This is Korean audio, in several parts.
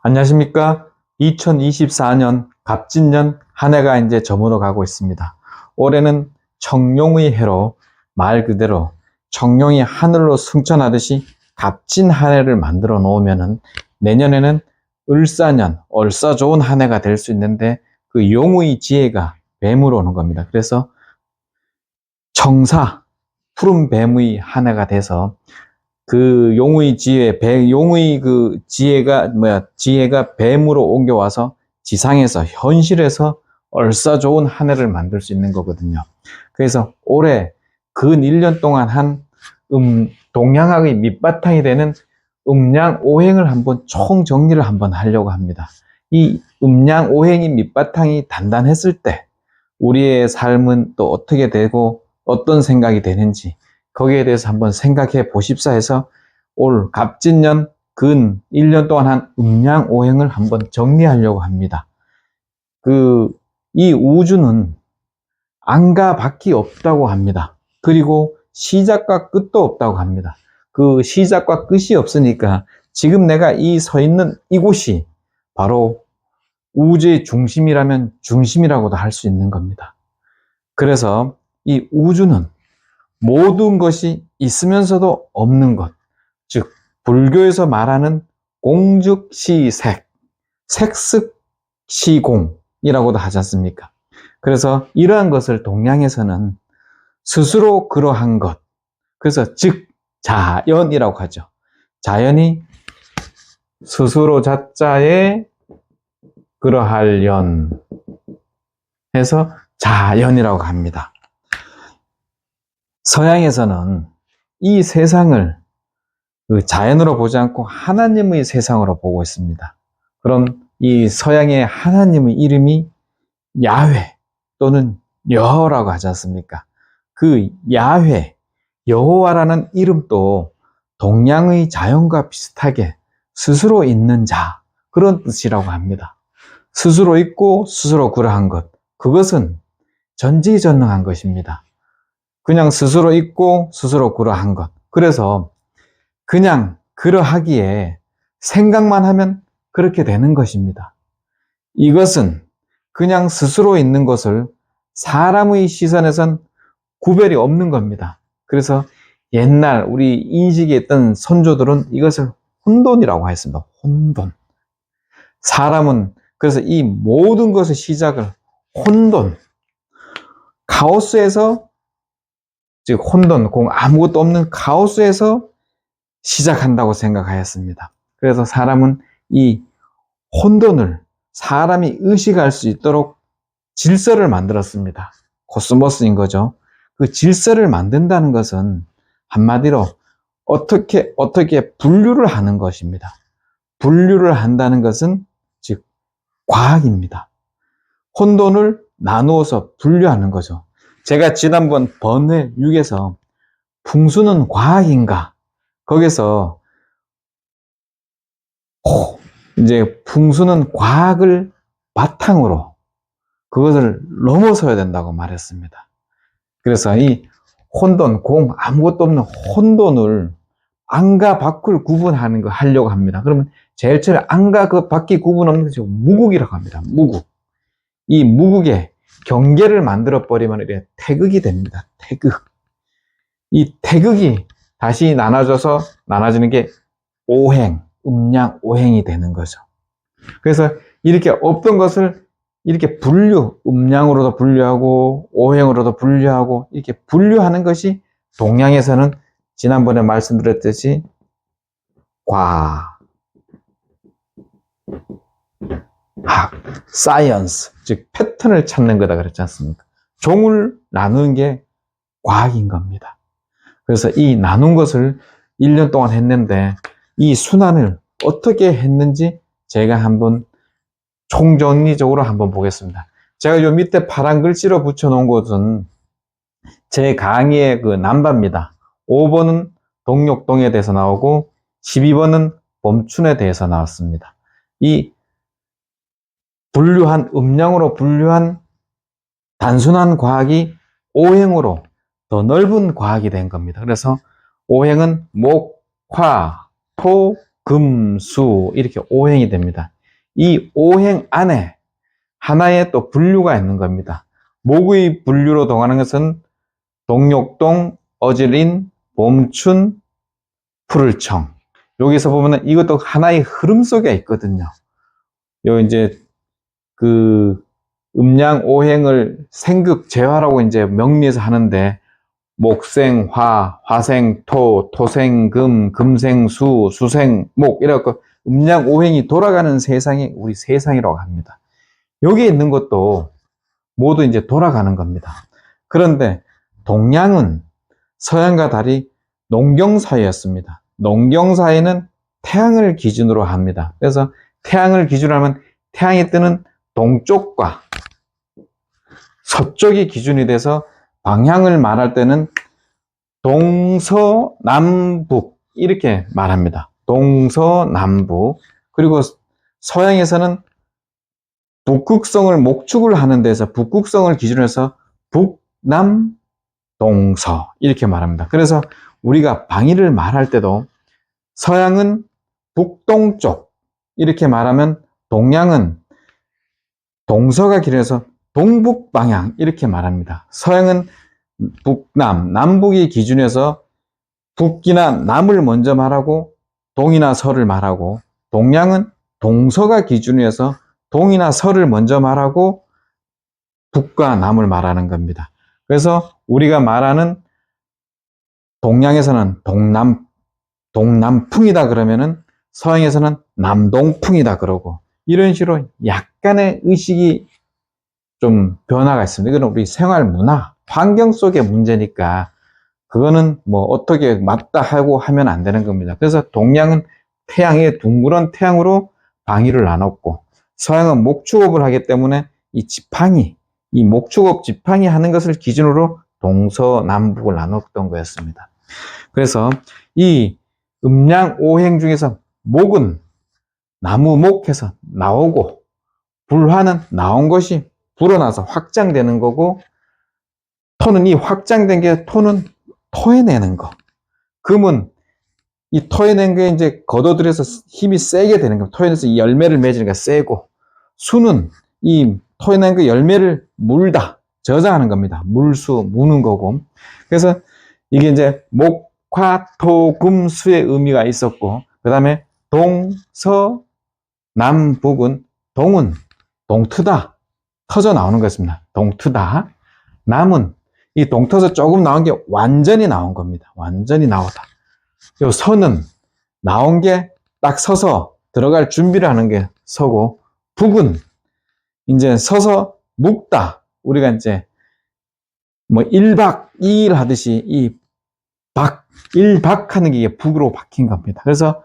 안녕하십니까? 2024년 갑진년 한 해가 이제 저물어 가고 있습니다. 올해는 청룡의 해로 말 그대로 청룡이 하늘로 승천하듯이 값진 한 해를 만들어 놓으면은 내년에는 을사년, 얼싸 좋은 한 해가 될 수 있는데 그 용의 지혜가 뱀으로 오는 겁니다. 그래서 청사, 푸른 뱀의 한 해가 돼서 그 용의 지혜, 용의 그 지혜가 뱀으로 옮겨와서 지상에서, 현실에서 얼싸 좋은 한 해를 만들 수 있는 거거든요. 그래서 올해 근 1년 동안 한 동양학의 밑바탕이 되는 음양오행을 한번 총정리를 한번 하려고 합니다. 이 음양오행이 밑바탕이 단단했을 때 우리의 삶은 또 어떻게 되고 어떤 생각이 되는지 거기에 대해서 한번 생각해 보십사 해서 올 갑진년 근 1년 동안 한 음양오행을 한번 정리하려고 합니다. 이 우주는 안과 밖이 없다고 합니다. 그리고 시작과 끝도 없다고 합니다. 그 시작과 끝이 없으니까 지금 내가 이 서 있는 이곳이 바로 우주의 중심이라면 중심이라고도 할 수 있는 겁니다. 그래서 이 우주는 모든 것이 있으면서도 없는 것, 즉 불교에서 말하는 공즉시색, 색습시공이라고도 하지 않습니까? 그래서 이러한 것을 동양에서는 스스로 그러한 것, 그래서 즉 자연이라고 하죠. 자연이 스스로 자자에 그러할 연 해서 자연이라고 합니다. 서양에서는 이 세상을 그 자연으로 보지 않고 하나님의 세상으로 보고 있습니다. 그럼 이 서양의 하나님의 이름이 야훼 또는 여호와라고 하지 않습니까? 그 야훼, 여호와라는 이름도 동양의 자연과 비슷하게 스스로 있는 자, 그런 뜻이라고 합니다. 스스로 있고 스스로 그러한 것, 그것은 전지전능한 것입니다. 그냥 스스로 있고 스스로 그러한 것. 그래서 그냥 그러하기에 생각만 하면 그렇게 되는 것입니다. 이것은 그냥 스스로 있는 것을 사람의 시선에선 구별이 없는 겁니다. 그래서 옛날 우리 인식에 있던 선조들은 이것을 혼돈이라고 했습니다. 혼돈. 사람은 그래서 이 모든 것의 시작을 혼돈, 카오스에서, 즉 혼돈, 아무것도 없는 카오스에서 시작한다고 생각하였습니다. 그래서 사람은 이 혼돈을 사람이 의식할 수 있도록 질서를 만들었습니다. 코스모스인 거죠. 그 질서를 만든다는 것은 한마디로 어떻게 분류를 하는 것입니다. 분류를 한다는 것은 즉 과학입니다. 혼돈을 나누어서 분류하는 거죠. 제가 지난번 번외 6에서 풍수는 과학인가? 거기서 이제 풍수는 과학을 바탕으로 그것을 넘어서야 된다고 말했습니다. 그래서 이 혼돈, 아무것도 없는 혼돈을 안과 밖을 구분하는 거 하려고 합니다. 그러면 제일 처음에 안과 그 밖이 구분 없는 것이 무국이라고 합니다. 무국. 이 무국에 경계를 만들어 버리면 이게 태극이 됩니다. 태극. 이 태극이 다시 나눠지는 게 오행, 음양 오행이 되는 거죠. 그래서 이렇게 없던 것을 이렇게 음양으로도 분류하고 오행으로도 분류하고 이렇게 분류하는 것이 동양에서는 지난번에 말씀드렸듯이 과학, 사이언스, 즉 패턴을 찾는 거다 그랬지 않습니까? 종을 나누는 게 과학인 겁니다. 그래서 이 나눈 것을 1년 동안 했는데 이 순환을 어떻게 했는지 제가 한번 총정리적으로 한번 보겠습니다. 제가 요 밑에 파란 글씨로 붙여놓은 곳은 제 강의의 그 남바입니다. 5번은 동력동에 대해서 나오고 12번은 봄춘에 대해서 나왔습니다. 이 음양으로 분류한 단순한 과학이 오행으로 더 넓은 과학이 된 겁니다. 그래서 오행은 목, 화, 토, 금, 수 이렇게 오행이 됩니다. 이 오행 안에 하나의 또 분류가 있는 겁니다. 목의 분류로 동하는 것은 동욕동, 어질인, 봄춘, 푸를청. 여기서 보면은 이것도 하나의 흐름 속에 있거든요. 요 이제 그 음양 오행을 생극 재화라고 이제 명리에서 하는데 목생 화, 화생 토, 토생 금, 금생 수, 수생 목 이래갖고 음양 오행이 돌아가는 세상이 우리 세상이라고 합니다. 여기에 있는 것도 모두 이제 돌아가는 겁니다. 그런데 동양은 서양과 달리 농경사회였습니다. 농경사회는 태양을 기준으로 합니다. 그래서 태양을 기준으로 하면 태양이 뜨는 동쪽과 서쪽이 기준이 돼서 방향을 말할 때는 동서남북 이렇게 말합니다. 동서남북. 그리고 서양에서는 북극성을 목축을 하는 데서 북극성을 기준으로 해서 북남 동서 이렇게 말합니다. 그래서 우리가 방위를 말할 때도 서양은 북동쪽 이렇게 말하면 동양은 동서가 길어서 동북 방향 이렇게 말합니다. 서양은 북남, 남북이 기준에서 북이나 남을 먼저 말하고 동이나 서를 말하고 동양은 동서가 기준에서 동이나 서를 먼저 말하고 북과 남을 말하는 겁니다. 그래서 우리가 말하는 동양에서는 동남풍이다 그러면은 서양에서는 남동풍이다 그러고 이런 식으로 약간의 의식이 좀 변화가 있습니다. 이거는 우리 생활 문화, 환경 속의 문제니까 그거는 뭐 어떻게 맞다 하고 하면 안 되는 겁니다. 그래서 동양은 태양의 둥그런 태양으로 방위를 나눴고 서양은 목축업을 하기 때문에 이 지팡이, 이 목축업 지팡이 하는 것을 기준으로 동서남북을 나눴던 거였습니다. 그래서 이 음양 오행 중에서 목은 나무목해서 나오고 불화는 나온 것이 불어나서 확장되는 거고 토는 이 확장된 게 토는 토해내는 거. 금은 이 토해낸 게 이제 걷어들여서 힘이 세게 되는 거. 토해내서 이 열매를 맺으니까 세고 수는 이 토해낸 그 열매를 물다, 저장하는 겁니다. 물수, 무는 거고. 그래서 이게 이제 목, 화, 토, 금, 수의 의미가 있었고 그 다음에 동, 서, 남, 북은 동은 동트다. 터져 나오는 것입니다. 동트다. 남은 이 동터서 조금 나온 게 완전히 나온 겁니다. 완전히 나오다. 요 서는 나온 게 딱 서서 들어갈 준비를 하는 게 서고 북은 이제 서서 묵다. 우리가 이제 뭐 1박 2일 하듯이 이 박, 1박 하는 게 북으로 박힌 겁니다. 그래서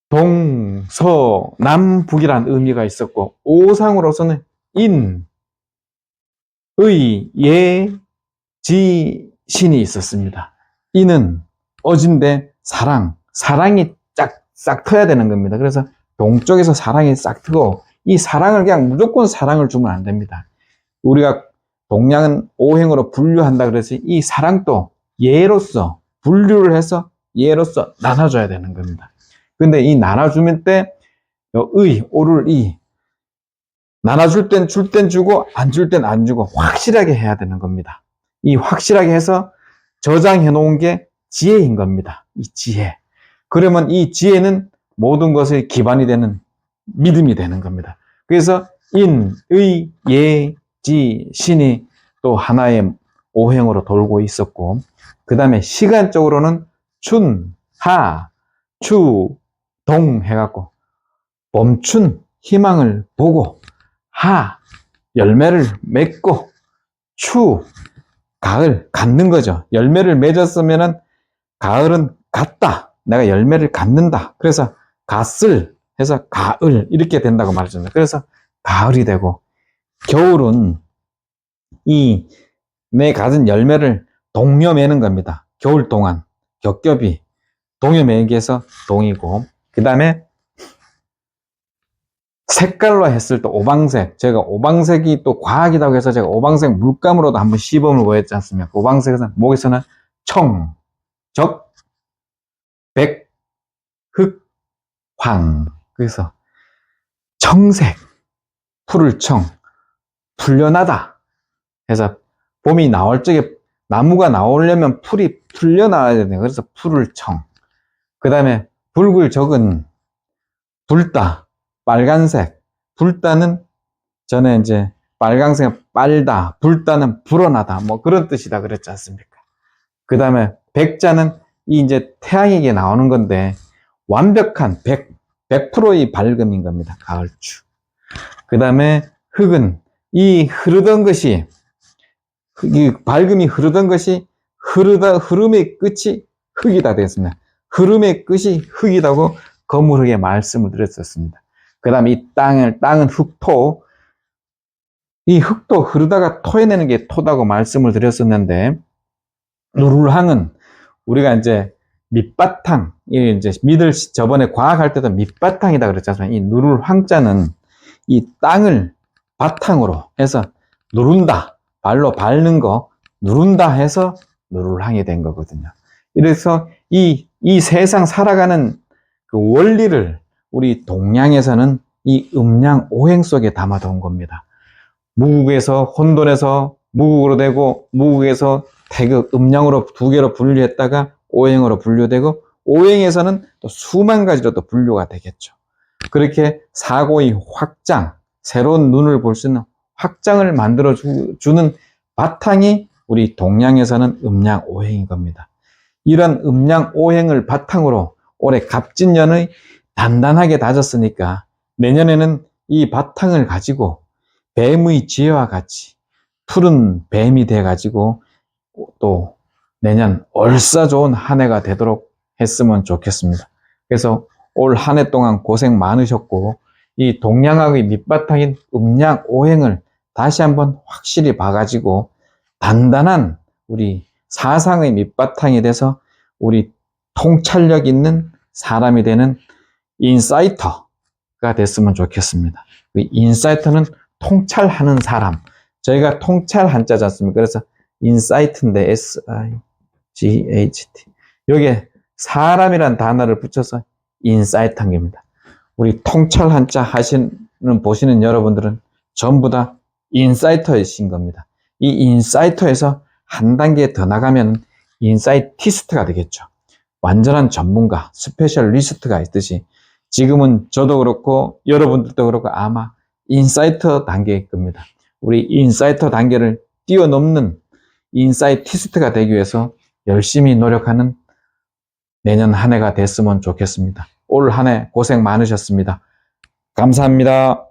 동, 서, 남, 북이라는 의미가 있었고 오상으로서는 인, 의, 예, 지, 신이 있었습니다. 이는 어진데 사랑이 싹 터야 되는 겁니다. 그래서 동쪽에서 사랑이 싹 트고 이 사랑을 그냥 무조건 사랑을 주면 안 됩니다. 우리가 동양은 오행으로 분류한다 그래서 이 사랑도 예로서 분류를 해서 예로서 나눠줘야 되는 겁니다. 근데 이 나눠주면 때 오를 나눠줄 땐 줄 땐 주고 안 줄 땐 안 주고 확실하게 해야 되는 겁니다. 이 확실하게 해서 저장해 놓은 게 지혜인 겁니다. 이 지혜. 그러면 이 지혜는 모든 것의 기반이 되는 믿음이 되는 겁니다. 그래서 인, 의, 예, 지, 신이 또 하나의 오행으로 돌고 있었고 그 다음에 시간적으로는 춘, 하, 추, 동 해갖고 봄춘 희망을 보고 하 열매를 맺고 추 가을 갖는 거죠. 열매를 맺었으면은 가을은 갖다. 내가 열매를 갖는다. 그래서 갓을 해서 가을 이렇게 된다고 말했잖아요. 그래서 가을이 되고 겨울은 이 내 가진 열매를 동여 매는 겁니다. 겨울 동안 겹겹이 동여 매기 해서 동이고 그 다음에 색깔로 했을 때 오방색, 제가 오방색이 또 과학이라고 해서 제가 오방색 물감으로도 한번 시범을 보였지 않습니까? 오방색에서 목에서는 청, 적, 백, 흑, 황. 그래서 청색, 푸를 청, 풀려나다 해서 봄이 나올 적에 나무가 나오려면 풀이 풀려나와야 돼요. 그래서 푸를 청. 그 다음에 붉을적은 붉다, 빨간색. 붉다는 전에 이제 빨간색 빨다, 붉다는 불어나다 뭐 그런 뜻이다 그랬지 않습니까? 그 다음에 백자는 이 이제 태양에게 나오는 건데 완벽한 100%의 밝음인 겁니다. 가을추. 그 다음에 흙은 이 흐르던 것이 이 밝음이 흐르던 것이 흐름의 끝이 흙이다 되었습니다. 흐름의 끝이 흙이라고 거무르게 말씀을 드렸었습니다. 그 다음에 이 땅은 흙토, 이 흙도 흐르다가 토해내는 게 토다고 말씀을 드렸었는데, 누룰항은 우리가 이제 밑바탕, 이제 저번에 과학할 때도 밑바탕이다 그랬지 않습니까? 이 누룰항자는 이 땅을 바탕으로 해서 누른다, 발로 밟는 거, 누른다 해서 누룰항이 된 거거든요. 이래서 이 세상 살아가는 그 원리를 우리 동양에서는 이 음양오행 속에 담아둔 겁니다. 무국에서 혼돈에서 무국으로 되고, 무국에서 태극, 음양으로 두 개로 분류했다가 오행으로 분류되고, 오행에서는 또 수만 가지로 또 분류가 되겠죠. 그렇게 사고의 확장, 새로운 눈을 볼 수 있는 확장을 만들어 주는 바탕이 우리 동양에서는 음양오행인 겁니다. 이런 음양오행을 바탕으로 올해 갑진년의 단단하게 다졌으니까 내년에는 이 바탕을 가지고 뱀의 지혜와 같이 푸른 뱀이 돼가지고 또 내년 얼싸 좋은 한 해가 되도록 했으면 좋겠습니다. 그래서 올 한 해 동안 고생 많으셨고, 이 동양학의 밑바탕인 음양오행을 다시 한번 확실히 봐가지고 단단한 우리 사상의 밑바탕이 돼서 우리 통찰력 있는 사람이 되는 인사이터가 됐으면 좋겠습니다. 그 인사이터는 통찰하는 사람. 저희가 통찰 한자지 않습니까? 그래서 인사이트인데 S-I-G-H-T. 여기에 사람이란 단어를 붙여서 인사이트한 겁니다. 우리 통찰 한자 보시는 여러분들은 전부 다 인사이터이신 겁니다. 이 인사이터에서 한 단계 더 나가면 인사이티스트가 되겠죠. 완전한 전문가, 스페셜리스트가 있듯이 지금은 저도 그렇고 여러분들도 그렇고 아마 인사이터 단계일 겁니다. 우리 인사이터 단계를 뛰어넘는 인사이티스트가 되기 위해서 열심히 노력하는 내년 한 해가 됐으면 좋겠습니다. 올 한 해 고생 많으셨습니다. 감사합니다.